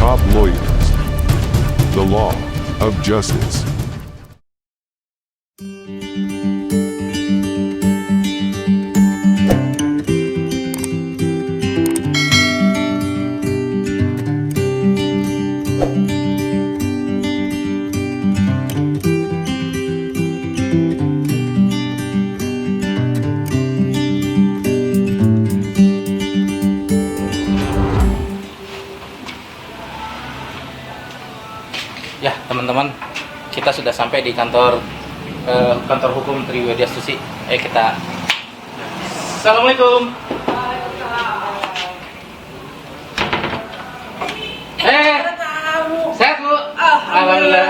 Top Lawyers. The Law of Justice. Ya teman-teman, kita sudah sampai di kantor hukum Triwedya Astuti. Ayo kita. Assalamualaikum. Sehat Bu? Alhamdulillah.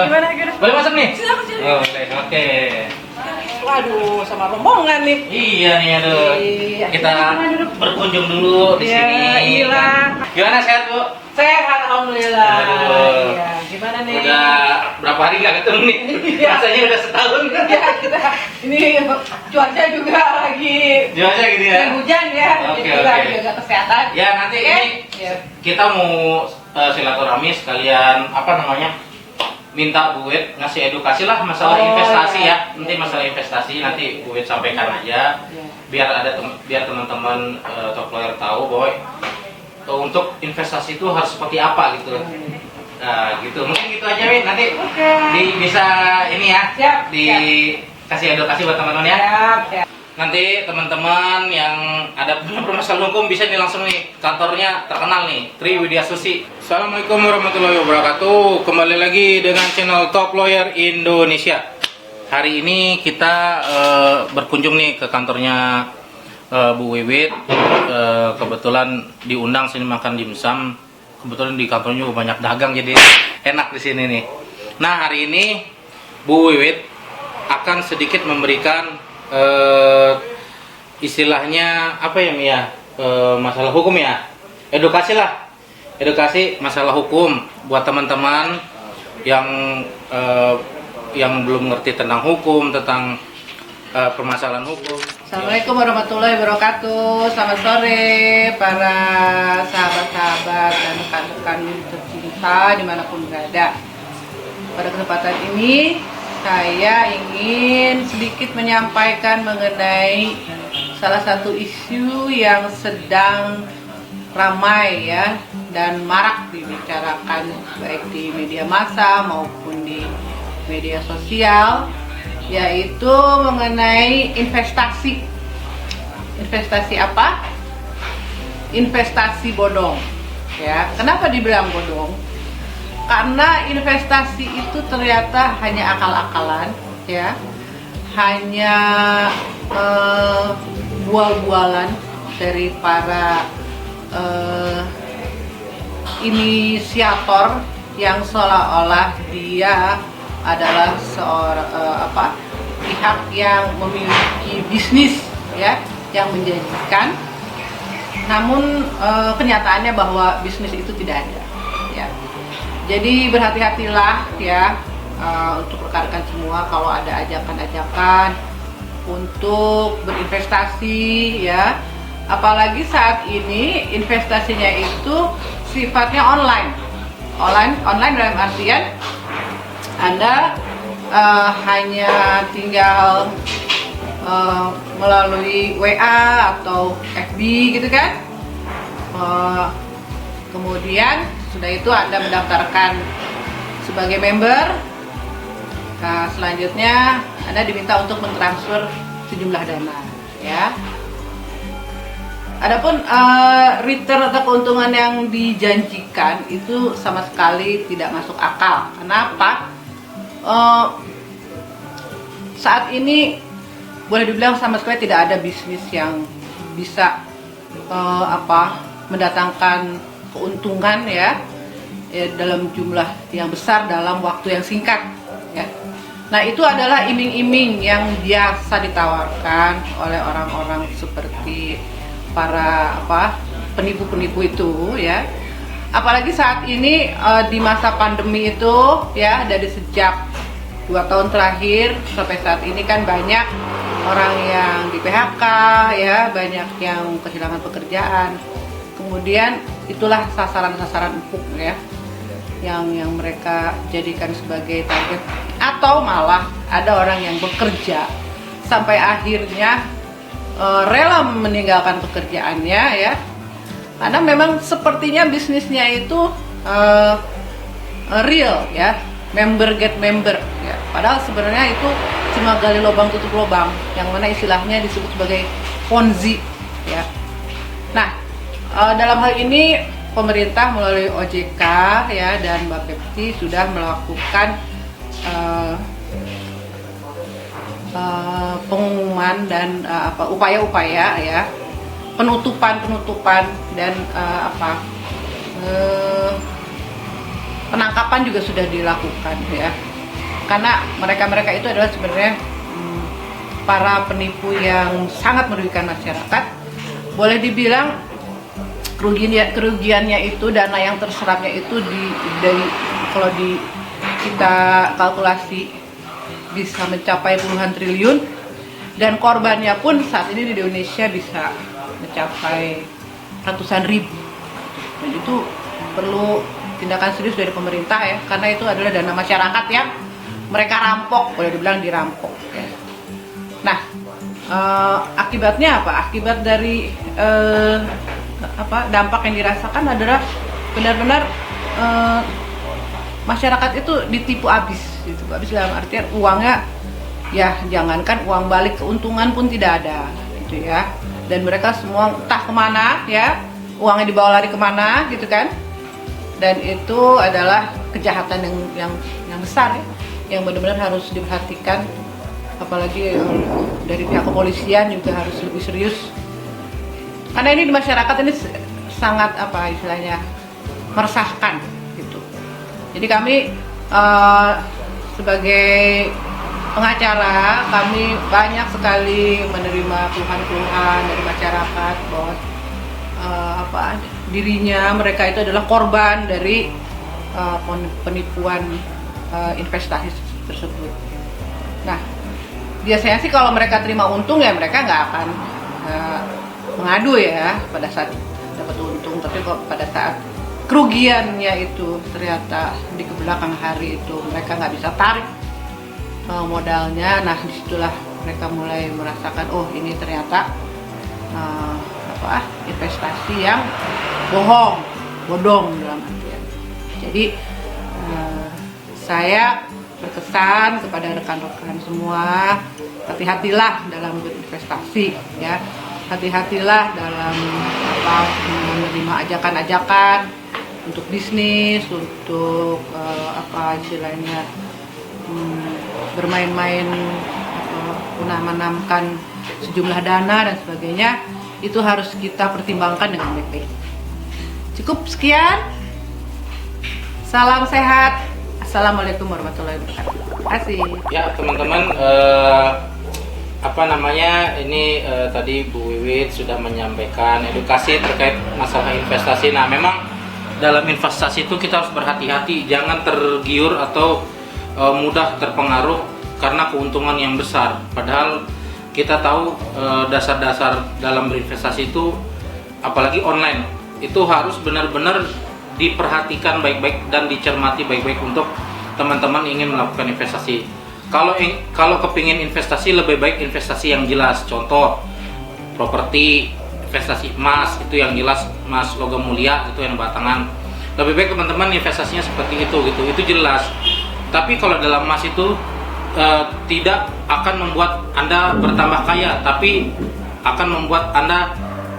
Gimana? Boleh masuk nih? Silakan. Boleh, oke. Waduh, sama rombongan nih. Iya nih, aduh. Iya. Kita berkunjung dulu di Iya, sini. iya. Gimana, sehat Bu? Sehat, alhamdulillah. Aduh. Iya, gimana nih? Udah berapa hari nggak ketemu nih? Iya. Rasanya udah setahun. Iya, kita ini cuaca juga lagi Cuaca gitu ya? hujan ya. Oke, Jadi kita oke. jaga kesehatan. Ya nanti Oke? ini Iya. kita mau silaturahmi sekalian minta Bu Wit ngasih edukasi lah masalah Oh, investasi iya. ya. Nanti masalah investasi nanti Bu Wit sampaikan aja Iya. biar teman-teman top lawyer tahu bahwa untuk investasi itu harus seperti apa gitu. Nah, gitu. Mungkin gitu aja Wit. Nanti Oke. bisa ini ya. Siap, Dikasih edukasi buat teman-teman ya. Siap, siap. Nanti teman-teman yang ada punya permasalahan hukum bisa nih langsung nih, kantornya terkenal nih, Triwedya Astuti. Assalamualaikum warahmatullahi wabarakatuh. Kembali lagi dengan channel Top Lawyer Indonesia. Hari ini kita berkunjung nih ke kantornya Bu Wiwit. Kebetulan diundang sini makan dimsum. Kebetulan di kantornya juga banyak dagang jadi enak di sini nih. Nah, hari ini Bu Wiwit akan sedikit memberikan istilahnya apa ya Mia, masalah hukum ya, edukasi lah, edukasi masalah hukum buat teman-teman yang belum ngerti tentang hukum, tentang permasalahan hukum. Assalamualaikum warahmatullahi wabarakatuh. Selamat sore para sahabat-sahabat dan rekan-rekan tercinta dimanapun berada. Pada kesempatan ini saya ingin sedikit menyampaikan mengenai salah satu isu yang sedang ramai ya dan marak dibicarakan baik di media massa maupun di media sosial, yaitu mengenai investasi. Investasi apa? Investasi bodong. Ya, kenapa dibilang bodong? Karena investasi itu ternyata hanya akal-akalan, ya, hanya bual-bualan dari para inisiator yang seolah-olah dia adalah seorang pihak yang memiliki bisnis, ya, yang menjanjikan. Namun kenyataannya bahwa bisnis itu tidak ada, ya. Jadi berhati-hatilah ya untuk rekan-rekan semua kalau ada ajakan-ajakan untuk berinvestasi ya. Apalagi saat ini investasinya itu sifatnya online. Online dalam artian Anda hanya tinggal melalui WA atau FB gitu kan. Kemudian sudah itu Anda mendaftarkan sebagai member. Nah, selanjutnya Anda diminta untuk mentransfer sejumlah dana, ya. Adapun return atau keuntungan yang dijanjikan itu sama sekali tidak masuk akal. Kenapa? Saat ini boleh dibilang sama sekali tidak ada bisnis yang bisa mendatangkan keuntungan ya dalam jumlah yang besar dalam waktu yang singkat ya. Nah, itu adalah iming-iming yang biasa ditawarkan oleh orang-orang seperti para penipu-penipu itu ya. Apalagi saat ini di masa pandemi itu ya, dari sejak 2 tahun terakhir sampai saat ini kan banyak orang yang di PHK ya, banyak yang kehilangan pekerjaan. Kemudian itulah sasaran-sasaran empuk ya yang mereka jadikan sebagai target, atau malah ada orang yang bekerja sampai akhirnya rela meninggalkan pekerjaannya ya, karena memang sepertinya bisnisnya itu real ya, member get member ya, padahal sebenarnya itu cuma gali lubang tutup lubang, yang mana istilahnya disebut sebagai Ponzi ya. Nah, dalam hal ini pemerintah melalui OJK ya dan Bapepti sudah melakukan pengumuman dan upaya-upaya ya, penutupan dan penangkapan juga sudah dilakukan ya, karena mereka itu adalah sebenarnya para penipu yang sangat merugikan masyarakat. Boleh dibilang kerugiannya itu, dana yang terserapnya itu kalau kita kalkulasi bisa mencapai puluhan triliun, dan korbannya pun saat ini di Indonesia bisa mencapai ratusan ribu. Dan itu perlu tindakan serius dari pemerintah ya, karena itu adalah dana masyarakat yang mereka rampok, boleh dibilang dirampok ya. Nah, akibatnya apa? Akibat dari dampak yang dirasakan adalah benar-benar masyarakat itu ditipu habis dalam artian uangnya ya, jangankan uang balik, keuntungan pun tidak ada gitu ya, dan mereka semua entah kemana ya, uangnya dibawa lari kemana gitu kan, dan itu adalah kejahatan yang besar ya, yang benar-benar harus diperhatikan, apalagi dari pihak kepolisian juga harus lebih serius. Karena ini di masyarakat ini sangat istilahnya meresahkan gitu. Jadi kami sebagai pengacara, kami banyak sekali menerima keluhan-keluhan dari masyarakat bahwa dirinya mereka itu adalah korban dari penipuan investasi tersebut. Nah, biasanya sih kalau mereka terima untung ya mereka nggak akan mengadu ya pada saat dapat untung, tapi kok pada saat kerugiannya itu ternyata di belakang hari itu mereka nggak bisa tarik modalnya. Nah, disitulah mereka mulai merasakan, oh ini ternyata investasi yang bodong dalam artian. Jadi saya berkesan kepada rekan-rekan semua, hati-hatilah dalam berinvestasi ya. Hati-hatilah dalam menerima ajakan-ajakan untuk bisnis, untuk istilahnya bermain-main, menanamkan sejumlah dana dan sebagainya. Itu harus kita pertimbangkan dengan baik-baik. Cukup sekian. Salam sehat. Assalamualaikum warahmatullahi wabarakatuh. Terima kasih. Ya teman-teman, ini tadi Bu Wiwit sudah menyampaikan edukasi terkait masalah investasi. Nah, memang dalam investasi itu kita harus berhati-hati, jangan tergiur atau mudah terpengaruh karena keuntungan yang besar. Padahal kita tahu dasar-dasar dalam berinvestasi itu, apalagi online, itu harus benar-benar diperhatikan baik-baik dan dicermati baik-baik untuk teman-teman ingin melakukan investasi. Kalau kepingin investasi, lebih baik investasi yang jelas. Contoh properti, investasi emas itu yang jelas, emas logam mulia itu yang batangan. Lebih baik teman-teman investasinya seperti itu gitu, itu jelas. Tapi kalau dalam emas itu tidak akan membuat Anda bertambah kaya, tapi akan membuat Anda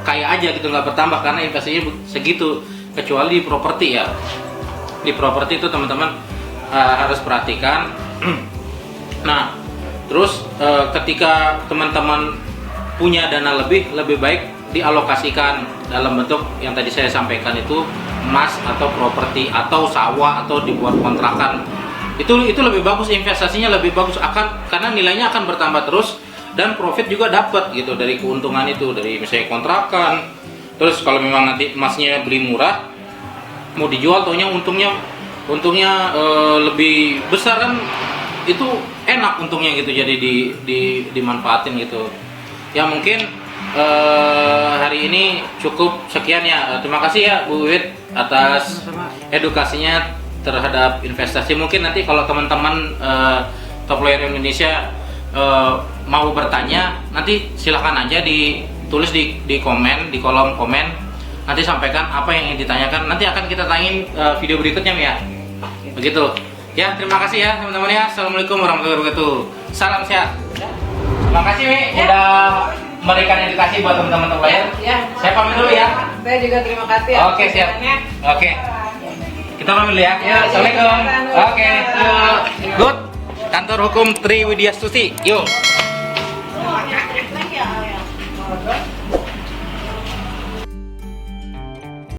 kaya aja gitu, nggak bertambah karena investasinya segitu. Kecuali di properti ya, di properti itu teman-teman harus perhatikan. Nah, terus ketika teman-teman punya dana lebih baik dialokasikan dalam bentuk yang tadi saya sampaikan, itu emas atau properti atau sawah atau dibuat kontrakan. Itu lebih bagus, investasinya lebih bagus, karena nilainya akan bertambah terus dan profit juga dapat gitu dari keuntungan itu, dari misalnya kontrakan. Terus kalau memang nanti emasnya beli murah, mau dijual taunya untungnya lebih besar kan, itu enak untungnya gitu, jadi dimanfaatin gitu. Ya mungkin hari ini cukup sekian ya. Terima kasih ya Bu Wit atas Sama-sama. edukasinya terhadap investasi. Mungkin nanti kalau teman-teman Top Lawyer Indonesia mau bertanya, nanti silahkan aja ditulis di komen, di kolom komen. Nanti sampaikan apa yang ingin ditanyakan. Nanti akan kita tanyain video berikutnya ya. Begitu. Ya, terima kasih ya teman-teman ya. Assalamualaikum warahmatullahi wabarakatuh. Salam sehat. Terima kasih Mi udah memberikan edukasi buat teman-teman Top Lawyer. Ya. Saya pamit dulu ya. Saya juga terima kasih. Oke, siap. Pertanyaannya. Oke. Kita pamit dulu ya. Ya, Assalamualaikum. silakan. Oke, yuk. Good. Kantor Hukum Triwidya Stuti. Yuk. Lagi ya.